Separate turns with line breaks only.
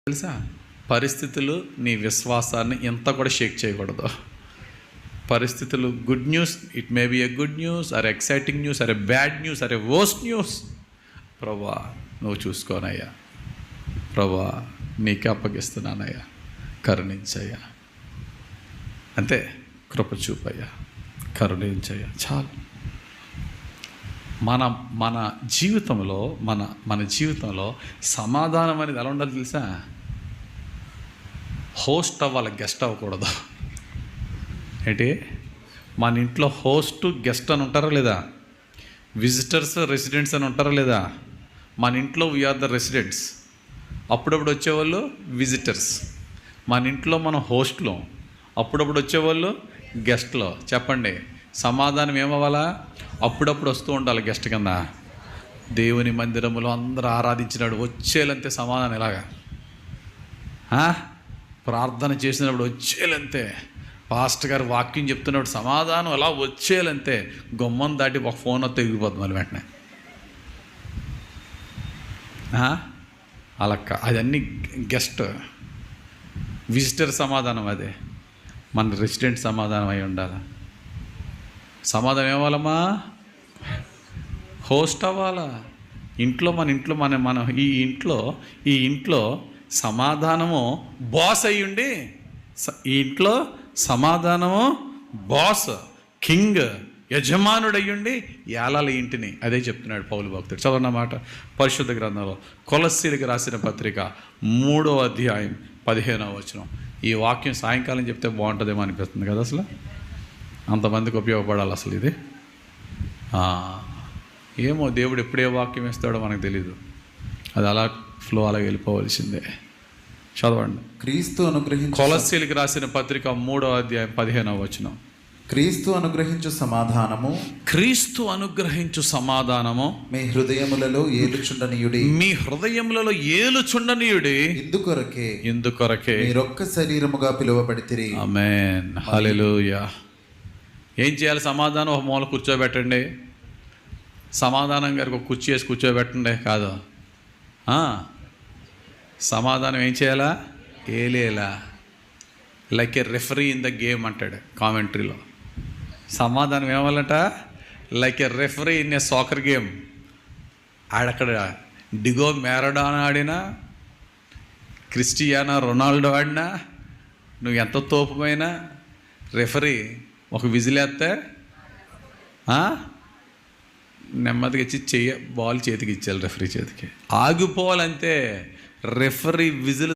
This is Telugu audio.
తెలుసా, పరిస్థితులు నీ విశ్వాసాన్ని ఎంత కూడా షేక్ చేయకూడదు. పరిస్థితులు good news, it may be a good news or exciting news or a bad news or a worst news. Prabha నువ్వు చూసుకోనయ్యా, ప్రభా నీకే అప్పగిస్తున్నానయ్యా, కరుణించయ్యా, అంతే, కృప చూపయ్యా, కరుణించయ్యా, చాలు. మన జీవితంలో మన జీవితంలో సమాధానం అనేది ఎలా ఉండాలి తెలుసా? హోస్ట్ అవ్వాలి, గెస్ట్ అవ్వకూడదు. ఏంటి, మన ఇంట్లో హోస్ట్ గెస్ట్ అని ఉంటారా లేదా? విజిటర్స్ రెసిడెంట్స్ అని ఉంటారా లేదా? మన ఇంట్లో వీఆర్ ద రెసిడెంట్స్, అప్పుడప్పుడు వచ్చేవాళ్ళు విజిటర్స్. మన ఇంట్లో మనం హోస్ట్లో, అప్పుడప్పుడు వచ్చేవాళ్ళు గెస్ట్లో. చెప్పండి, సమాధానం ఏమవ్వాలా? అప్పుడప్పుడు వస్తూ ఉండాలి గెస్ట్ కింద. దేవుని మందిరంలో అందరూ ఆరాధించినాడు వచ్చేలంతే సమాధానం. ఇలాగా ప్రార్థన చేసినప్పుడు వచ్చేలంతే, పాస్టర్ గారు వాక్యం చెప్తున్నప్పుడు సమాధానం అలా వచ్చేయాలంతే. గుమ్మం దాటి ఒక ఫోన్ వస్తే ఎగిరిపోతుంది మళ్ళీ వెంటనే. అలా అదన్నీ గెస్ట్ విజిటర్ సమాధానం, అదే మన రెసిడెంట్ సమాధానం అయి ఉండాలి. సమాధానం ఏమవ్వాలమ్మా? హోస్ట్ అవ్వాలా. మన ఈ ఇంట్లో సమాధానము బాస్ అయ్యుండి, ఈ ఇంట్లో సమాధానము బాస్, కింగ్, యజమానుడు అయ్యుండి ఏలాలి ఇంటిని. అదే చెప్తున్నాడు పౌలు భక్తుడు. చదవన్నమాట పరిశుద్ధ గ్రంథంలో కొలస్సీలకు రాసిన పత్రిక 3వ అధ్యాయం 15వ వచనం. ఈ వాక్యం సాయంకాలం చెప్తే బాగుంటుందేమో అనిపిస్తుంది కదా. అసలు అంతమందికి ఉపయోగపడాలి అసలు ఇది. ఏమో దేవుడు ఎప్పుడే వాక్యం ఇస్తాడో మనకు తెలీదు. అది అలా ఫ్లో అలా వెళ్ళిపోవలసిందే. చదవండి.
క్రీస్తు అనుగ్రహించు,
కొలస్సీలకు రాసిన పత్రిక 3వ అధ్యాయం 15వ వచనం.
క్రీస్తు అనుగ్రహించు సమాధానము,
క్రీస్తు అనుగ్రహించు సమాధానము
మీ హృదయములలో ఏలుచుండనీయుడి,
మీ హృదయములలో ఏలుచుండనీయుడి. ఇందుకొరకే
మీరొక్క శరీరముగా పిలువబడితిరి.
ఆమేన్, హల్లెలూయా. ఏం చేయాలి? సమాధానం ఒక మూల కూర్చోబెట్టండి. సమాధానం గారికి ఒక కుర్చీ వేసి కూర్చోబెట్టండి కాదు. సమాధానం ఏం చేయాలా? ఏలేలా, like a referee in the game అంటాడు కామెంటరీలో. సమాధానం ఏమవ్వాలంట? Like a referee in a soccer game. ఆడక్కడ డిగో మ్యారడోనా ఆడినా, క్రిస్టియానో రొనాల్డో ఆడినా, నువ్వు ఎంత తోపుపోయినా రెఫరీ ఒక విజిల్ వేస్తే నెమ్మదిగా ఇచ్చి బాల్ చేతికి ఇచ్చేయాలి, రెఫరీ చేతికి. ఆగిపోవాలంతే. Referee whistle